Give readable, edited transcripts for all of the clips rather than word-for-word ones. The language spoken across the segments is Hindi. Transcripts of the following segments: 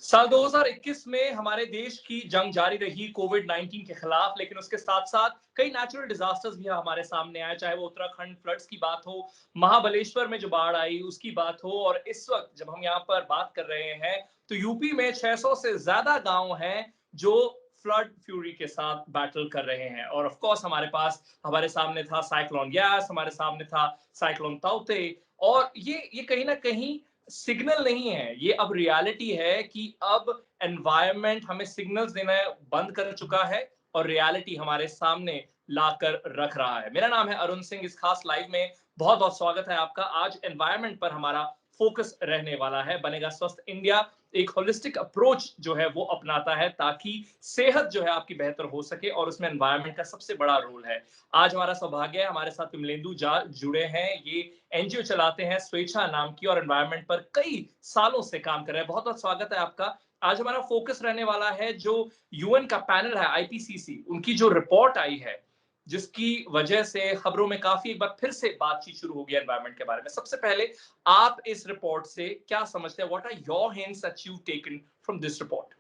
साल 2021 में हमारे देश की जंग जारी रही कोविड-19 के खिलाफ, लेकिन उसके साथ-साथ कई नेचुरल डिजास्टर्स भी हमारे सामने आए, चाहे वो उत्तराखंड फ्लड्स की बात हो, महाबलेश्वर में जो बाढ़ आई उसकी बात हो, और इस वक्त जब हम यहाँ पर बात कर रहे हैं, तो यूपी में 600 से ज्यादा गांव हैं जो फ्लड फ्यूरी के साथ बैटल कर रहे हैं। और ऑफ कोर्स हमारे सामने था साइक्लोन यास, हमारे सामने था साइक्लोन ताउते, और ये कहीं ना कहीं सिग्नल नहीं है, ये अब रियलिटी है कि अब एनवायरनमेंट हमें सिग्नल्स देना बंद कर चुका है और रियलिटी हमारे सामने लाकर रख रहा है। मेरा नाम है अरुण सिंह। इस खास लाइव में बहुत बहुत स्वागत है आपका। आज एनवायरनमेंट पर हमारा फोकस रहने वाला है। बनेगा स्वस्थ इंडिया एक होलिस्टिक अप्रोच जो है वो अपनाता है ताकि सेहत जो है आपकी बेहतर हो सके, और उसमें एनवायरनमेंट का सबसे बड़ा रोल है। आज हमारा सौभाग्य है, हमारे साथ विमलेंदु जा जुड़े हैं। ये एनजीओ चलाते हैं स्वेच्छा नाम की, और एनवायरनमेंट पर कई सालों से काम कर रहे हैं। बहुत बहुत स्वागत है आपका। आज हमारा फोकस रहने वाला है जो यूएन का पैनल है आईपीसीसी, उनकी जो रिपोर्ट आई है, जिसकी वजह से खबरों में काफी एक बार फिर से बातचीत शुरू हो गई एनवायरनमेंट के बारे में। सबसे पहले आप इस रिपोर्ट से क्या समझते हैं? What are your hints that you taken from this report?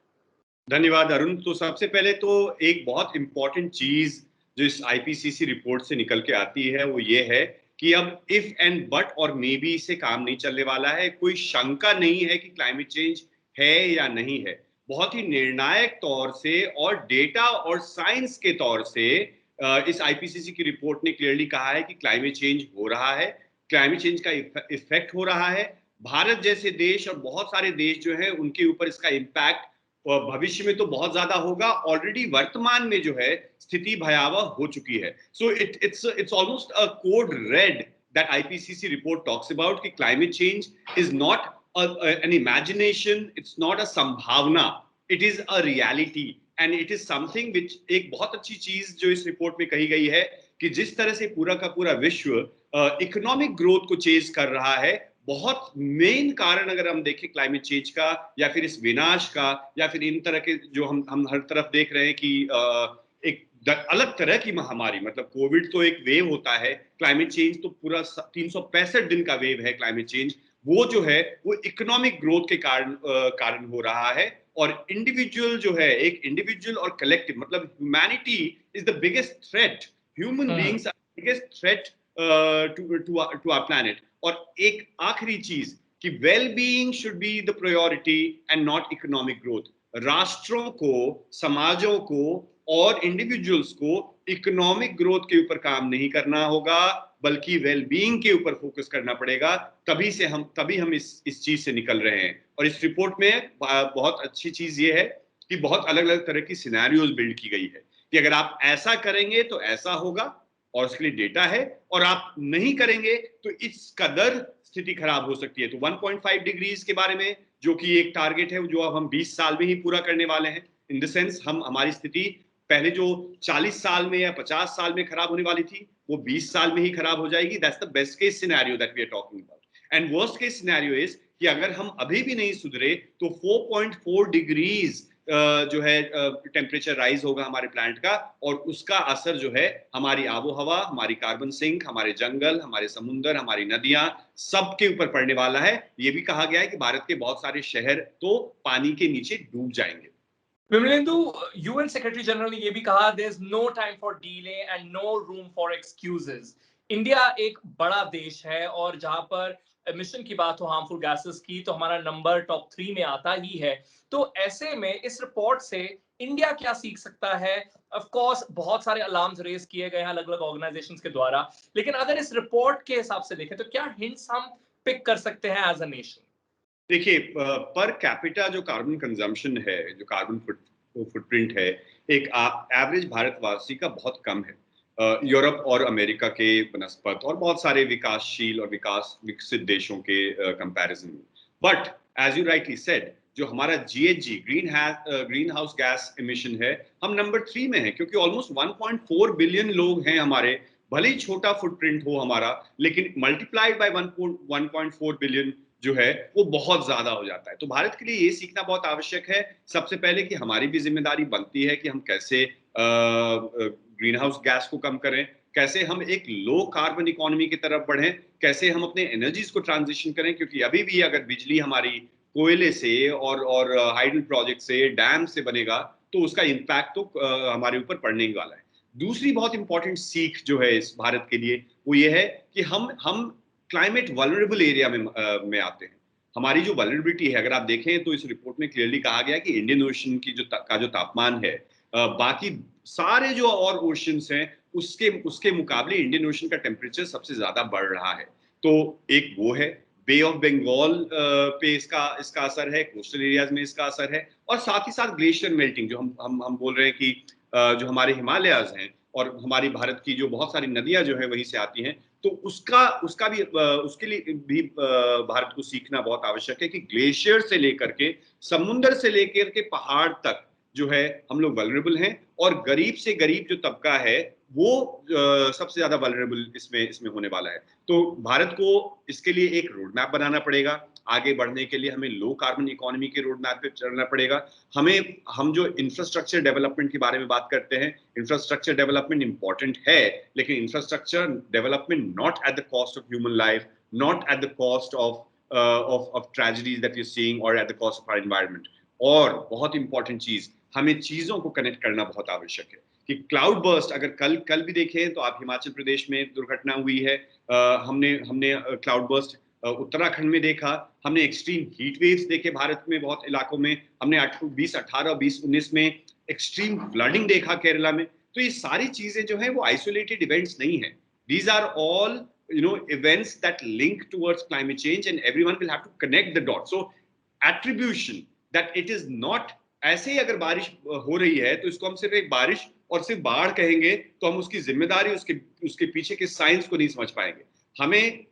धन्यवाद अरुण। तो सबसे पहले तो एक बहुत इंपॉर्टेंट चीज जो इस आईपीसीसी रिपोर्ट से निकल के आती है वो ये है कि अब इफ एंड बट और मे बी से काम नहीं चलने वाला है। कोई शंका नहीं है कि क्लाइमेट चेंज है या नहीं है। बहुत ही निर्णायक तौर से और डेटा और साइंस के तौर से इस आईपीसीसी की रिपोर्ट ने क्लियरली कहा है कि क्लाइमेट चेंज हो रहा है, क्लाइमेट चेंज का इफेक्ट हो रहा है। भारत जैसे देश और बहुत सारे देश जो है उनके ऊपर इसका इम्पैक्ट भविष्य में तो बहुत ज्यादा होगा। ऑलरेडी वर्तमान में जो है स्थिति भयावह हो चुकी है। So it's almost a code red that IPCC report talks about कि climate change is not an imagination, it's not a संभावना, it is a reality and it is something which. एक बहुत अच्छी चीज जो इस रिपोर्ट में कही गई है कि जिस तरह से पूरा का पूरा विश्व इकोनॉमिक ग्रोथ को चेज कर रहा है, बहुत मेन कारण अगर हम देखें क्लाइमेट चेंज का या फिर इस विनाश का या फिर इन तरह के जो हम हर तरफ देख रहे हैं कि एक अलग तरह की महामारी, मतलब कोविड तो एक वेव होता है, क्लाइमेट चेंज तो पूरा 365 दिन का वेव है क्लाइमेट चेंज। वो जो है वो इकोनॉमिक ग्रोथ के कारण हो रहा है। और इंडिविजुअल जो है, एक इंडिविजुअल और कलेक्टिव, मतलब humanity is the biggest threat, human beings are biggest threat to our planet. और एक आखिरी चीज कि well being should be the priority and not economic growth. राष्ट्रों को, समाजों को और इंडिविजुअल्स को इकोनॉमिक ग्रोथ के ऊपर काम नहीं करना होगा, बल्कि वेल बीइंग के ऊपर फोकस करना पड़ेगा। तभी हम इस चीज से निकल रहे हैं। और इस रिपोर्ट में बहुत अच्छी चीज ये है कि बहुत अलग अलग तरह की सिनेरियोज बिल्ड की गई है कि अगर आप ऐसा करेंगे तो ऐसा होगा, और उसके लिए डेटा है, और आप नहीं करेंगे तो इस कदर स्थिति खराब हो सकती है। तो 1.5 डिग्रीज के बारे में जो कि एक टारगेट है जो अब हम 20 साल में ही पूरा करने वाले हैं। इन द सेंस हमारी स्थिति पहले जो 40 साल में या 50 साल में खराब होने वाली थी वो 20 साल में ही खराब हो जाएगी। That's the best case scenario that we are talking about. And worst case scenario is कि अगर हम अभी भी नहीं सुधरे तो 4.4 डिग्रीज जो है टेम्परेचर राइज होगा हमारे प्लैनेट का, और उसका असर जो है हमारी आबो हवा, हमारी कार्बन सिंक, हमारे जंगल, हमारे समुंदर, हमारी नदियां, सबके ऊपर पड़ने वाला है। ये भी कहा गया है कि भारत के बहुत सारे शहर तो पानी के नीचे डूब जाएंगे। विमलेंदु, यूएन सेक्रेटरी जनरल ने यह भी कहा, there is no time for delay and no room for excuses. India एक बड़ा देश है, और जहां पर एमिशन की बात हो हार्मफुल गैसेस की, तो हमारा नंबर टॉप 3 में आता ही है। तो ऐसे में इस रिपोर्ट से इंडिया क्या सीख सकता है? ऑफ कोर्स बहुत सारे अलार्म्स रेज किए गए हैं अलग अलग ऑर्गेनाइजेशंस के द्वारा, लेकिन अगर इस रिपोर्ट के हिसाब से देखें तो क्या हिंट्स हम पिक कर सकते हैं एज अ नेशन? देखिए, पर कैपिटा जो कार्बन कंजम्पशन है, जो कार्बन फुटप्रिंट है, एक एवरेज भारतवासी का बहुत कम है यूरोप और अमेरिका के बनस्पत और बहुत सारे विकासशील और विकसित देशों के कंपैरिजन में। But as you rightly said, जो हमारा GHG green house gas emission है, हम नंबर 3 में है, क्योंकि ऑलमोस्ट 1.4 बिलियन लोग हैं हमारे। भले ही छोटा फुटप्रिंट हो हमारा, लेकिन मल्टीप्लाइड बाय 1.4 बिलियन जो है वो बहुत ज्यादा हो जाता है। तो भारत के लिए ये सीखना बहुत आवश्यक है सबसे पहले कि हमारी भी जिम्मेदारी बनती है कि हम कैसे ग्रीन हाउस गैस को कम करें, कैसे हम एक लो कार्बन इकोनॉमी की तरफ बढ़ें, कैसे हम अपने एनर्जीज को ट्रांजिशन करें। क्योंकि अभी भी अगर बिजली हमारी कोयले से और हाइडल प्रोजेक्ट से, डैम से बनेगा, तो उसका इम्पैक्ट तो हमारे ऊपर पड़ने ही वाला है। दूसरी बहुत इंपॉर्टेंट सीख जो है इस भारत के लिए, वो ये है कि हम क्लाइमेट वल्नरेबल एरिया में आते हैं। हमारी जो वल्नरेबिलिटी है, अगर आप देखें तो इस रिपोर्ट में क्लियरली कहा गया कि इंडियन ओशन की जो तापमान है, बाकी सारे जो और ओशंस हैं उसके उसके मुकाबले इंडियन ओशन का टेम्परेचर सबसे ज्यादा बढ़ रहा है। तो एक वो है, बे ऑफ बंगाल पे इसका असर है, कोस्टल एरियाज में इसका असर है, और साथ ही साथ ग्लेशियर मेल्टिंग, जो हम बोल रहे हैं कि जो हमारे हिमालयाज हैं और हमारी भारत की जो बहुत सारी नदियां जो है वहीं से आती हैं, तो उसका भी उसके लिए भी भारत को सीखना बहुत आवश्यक है कि ग्लेशियर से लेकर के, समुद्र से लेकर के पहाड़ तक जो है हम लोग वल्नरेबल हैं, और गरीब से गरीब जो तबका है वो सबसे ज्यादा वल्नरेबल इसमें होने वाला है। तो भारत को इसके लिए एक रोड मैप बनाना पड़ेगा। आगे बढ़ने के लिए हमें लो कार्बन इकोनॉमी के रोड मैप पे चलना पड़ेगा। हम जो इंफ्रास्ट्रक्चर डेवलपमेंट के बारे में बात करते हैं, इंफ्रास्ट्रक्चर डेवलपमेंट इंपॉर्टेंट है, लेकिन infrastructure development not at the cost of human life, not at the cost of tragedies that you seeing, और at the cost of our environment. और बहुत इंपॉर्टेंट चीज, हमें चीजों को कनेक्ट करना बहुत आवश्यक है कि क्लाउड बर्स्ट, अगर कल भी देखें तो आप हिमाचल प्रदेश में दुर्घटना हुई है, हमने क्लाउड बर्स्ट उत्तराखंड में देखा, हमने एक्सट्रीम हीट वेव्स देखे भारत में बहुत इलाकों में, हमने 2018 2019 में एक्सट्रीम फ्लडिंग देखा केरला में। तो ये सारी चीजें जो है वो आइसोलेटेड इवेंट्स नहीं है, these are all events that link towards climate change, and everyone will have to connect the dots. So attribution that it is not, ऐसे ही अगर बारिश हो रही है तो इसको हम सिर्फ एक बारिश और सिर्फ बाढ़ कहेंगे तो हम उसकी जिम्मेदारी, उसके पीछे के साइंस को नहीं समझ पाएंगे। हमें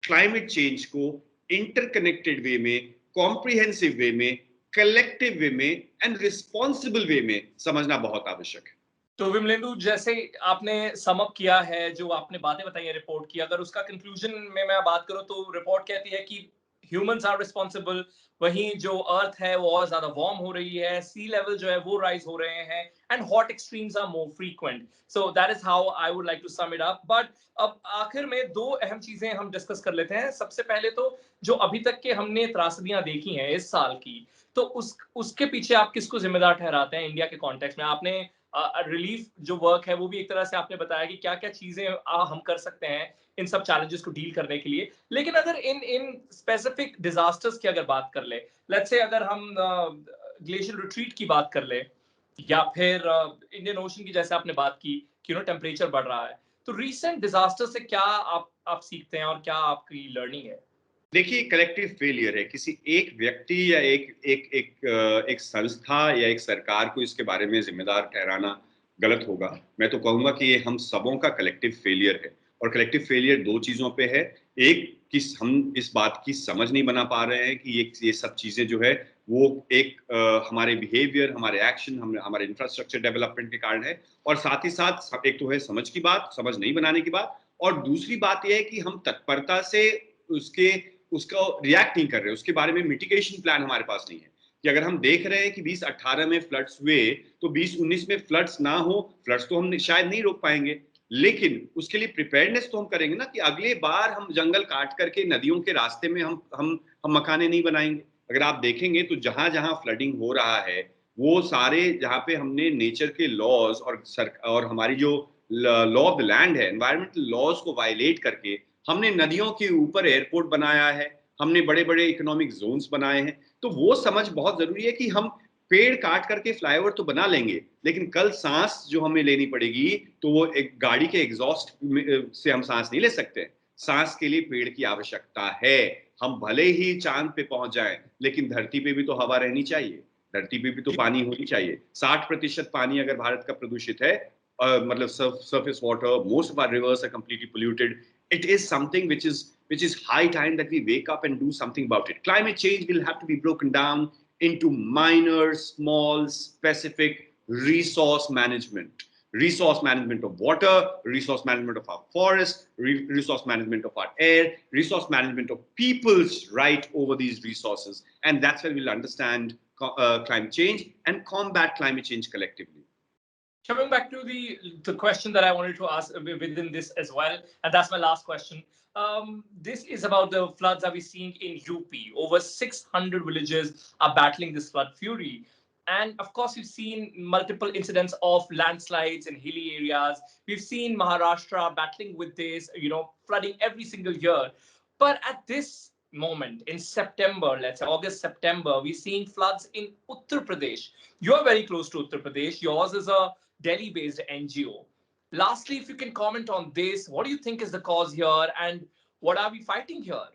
क्लाइमेट चेंज को इंटरकनेक्टेड वे में, कॉम्प्रिहेंसिव वे में, कलेक्टिव वे में एंड रिस्पॉन्सिबल वे में समझना बहुत आवश्यक है। तो विमलेंदु, जैसे आपने सम अप किया है, जो आपने बातें बताई है रिपोर्ट की, अगर उसका कंक्लूजन में मैं बात करूं तो रिपोर्ट कहती है कि ह्यूमंस आर रिस्पांसिबल, वहीं जो अर्थ है वो और ज्यादा वार्म हो रही है, सी लेवल जो है वो राइज हो रहे हैं, and hot extremes are more frequent. So that is how I would like to sum it up. But अब आखिर में दो अहम चीजें हम डिस्कस कर लेते हैं। सबसे पहले तो जो अभी तक के हमने त्रासदियां देखी हैं इस साल की, तो उसके पीछे आप किसको जिम्मेदार ठहराते हैं इंडिया के कॉन्टेक्स्ट में? आपने रिलीफ जो वर्क है वो भी एक तरह से आपने बताया कि क्या क्या चीजें हम कर सकते हैं इन सब चैलेंजेस को डील करने के लिए। लेकिन अगर इन इन स्पेसिफिक डिजास्टर्स की अगर बात कर ले, लेट्स से अगर हम ग्लेशियर रिट्रीट की बात कर ले, या फिर इंडियन ओशन की जैसे आपने बात की कि टेम्परेचर बढ़ रहा है, तो रीसेंट डिजास्टर से क्या आप सीखते हैं और क्या आपकी लर्निंग है? देखिए, कलेक्टिव फेलियर है, किसी एक व्यक्ति या एक संस्था या एक सरकार को इसके बारे में जिम्मेदार ठहराना गलत होगा। मैं तो कहूंगा कि ये हम सबों का कलेक्टिव फेलियर है, और कलेक्टिव फेलियर दो चीजों पे है। एक कि हम इस बात की समझ नहीं बना पा रहे हैं कि ये सब चीजें जो है वो हमारे बिहेवियर, हमारे एक्शन, हमारे इंफ्रास्ट्रक्चर डेवलपमेंट के कारण है, और साथ ही साथ एक तो है समझ की बात, समझ नहीं बनाने की बात, और दूसरी बात यह है कि हम तत्परता से उसका रिएक्ट नहीं कर रहे, उसके बारे में मिटिगेशन प्लान हमारे पास नहीं है। कि अगर हम देख रहे हैं कि 2018 में फ्लड्स हुए, तो 2019 में फ्लड्स ना हो, फ्लड्स तो हम शायद नहीं रोक पाएंगे, लेकिन उसके लिए प्रिपेयर्डनेस तो हम करेंगे ना, कि अगले बार हम जंगल काट करके नदियों के रास्ते में हम मकाने नहीं बनाएंगे। अगर आप देखेंगे तो जहां जहां फ्लडिंग हो रहा है, वो सारे जहां पे हमने नेचर के लॉज और हमारी जो लॉ ऑफ द लैंड है, एनवायरमेंटल लॉज को वायलेट करके हमने नदियों के ऊपर एयरपोर्ट बनाया है, हमने बड़े बड़े इकोनॉमिक जोन्स बनाए हैं। तो वो समझ बहुत जरूरी है कि हम पेड़ काट करके फ्लाईओवर तो बना लेंगे, लेकिन कल सांस जो हमें लेनी पड़ेगी तो वो एक गाड़ी के एग्जॉस्ट से हम सांस नहीं ले सकते। सांस के लिए पेड़ की आवश्यकता है। हम भले ही चांद पे पहुंच जाएं, लेकिन धरती पे भी तो हवा रहनी चाहिए, धरती पे भी तो पानी होनी चाहिए। 60% पानी अगर भारत का प्रदूषित है, मतलब surface water, most of our rivers are completely polluted. It is something which is high time that we wake up and do something about it. Climate change will have to be broken down into minor, small, specific resource management. Resource management of water, resource management of our forests, resource management of our air, resource management of people's right over these resources. And that's where we'll understand climate change and combat climate change collectively. Coming back to the question that I wanted to ask within this as well, and that's my last question. This is about the floods that we're seeing in UP. Over 600 villages are battling this flood fury. And of course, we've seen multiple incidents of landslides in hilly areas. We've seen Maharashtra battling with this, flooding every single year. But at this moment, in September, let's say August, September, we're seeing floods in Uttar Pradesh. You're very close to Uttar Pradesh. Yours is a Delhi-based NGO. Lastly, if you can comment on this, what do you think is the cause here, and what are we fighting here?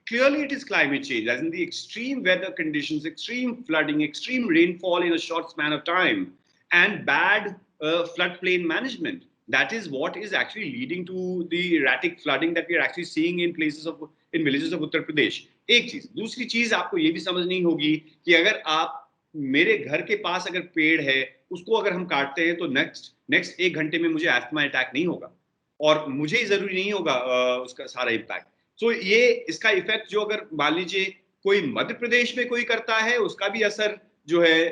Clearly, it is climate change, as in the extreme weather conditions, extreme flooding, extreme rainfall in a short span of time, and bad floodplain management. That is what is actually leading to the erratic flooding that we are actually seeing in villages of Uttar Pradesh. एक चीज, दूसरी चीज आपको ये भी समझनी होगी कि अगर आप मेरे घर के पास अगर पेड़ है, उसको अगर हम काटते हैं तो नेक्स्ट 1 घंटे में मुझे अस्थमा अटैक नहीं होगा, और मुझे ही जरूरी नहीं होगा उसका सारा इम्पैक्ट। सो ये इसका इफेक्ट जो अगर मान लीजिए कोई मध्य प्रदेश में कोई करता है, उसका भी असर जो है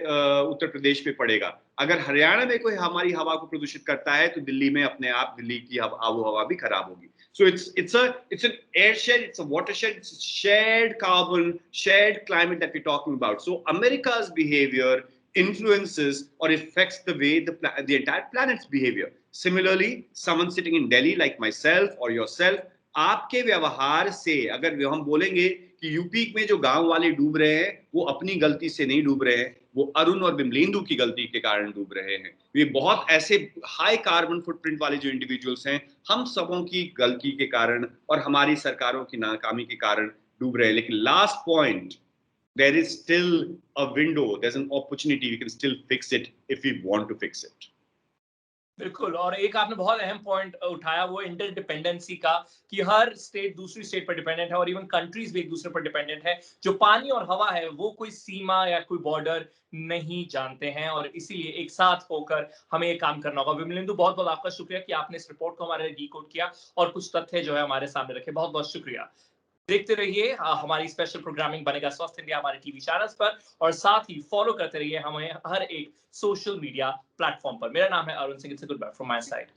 उत्तर प्रदेश पे पड़ेगा। अगर हरियाणा में कोई हमारी हवा को प्रदूषित करता है तो दिल्ली में अपने आप दिल्ली की आबो हवा भी खराब होगी। So it's an airshed, it's a watershed, it's a shared carbon, shared climate that we're talking about. So America's behavior influences or affects the way the entire planet's behavior. Similarly, someone sitting in Delhi like myself or yourself, आपके व्यवहार से अगर हम बोलेंगे कि यूपी में जो गांव वाले डूब रहे हैं वो अपनी गलती से नहीं डूब रहे हैं, वो अरुण और बिमलेंदु की गलती के कारण डूब रहे हैं। ये बहुत ऐसे हाई कार्बन फुटप्रिंट वाले जो इंडिविजुअल्स हैं, हम सबों की गलती के कारण और हमारी सरकारों की नाकामी के कारण डूब रहे हैं। लेकिन last point, there is still a window, there's an opportunity, we can still fix it if we want to fix it. बिल्कुल, और एक आपने बहुत अहम पॉइंट उठाया, वो इंटरडिपेंडेंसी का, कि हर स्टेट दूसरी स्टेट पर डिपेंडेंट है और इवन कंट्रीज भी एक दूसरे पर डिपेंडेंट है। जो पानी और हवा है वो कोई सीमा या कोई बॉर्डर नहीं जानते हैं, और इसीलिए एक साथ होकर हमें ये काम करना होगा। विमलेंदु, बहुत बहुत आपका शुक्रिया कि आपने इस रिपोर्ट को हमारे लिए डिकोड किया और कुछ तथ्य जो है हमारे सामने रखे। बहुत बहुत शुक्रिया। देखते रहिए हमारी स्पेशल प्रोग्रामिंग बनेगा स्वस्थ इंडिया हमारे टीवी चैनल्स पर, और साथ ही फॉलो करते रहिए हमें हर एक सोशल मीडिया प्लेटफॉर्म पर। मेरा नाम है Arun Singh. It's a good bye from my side.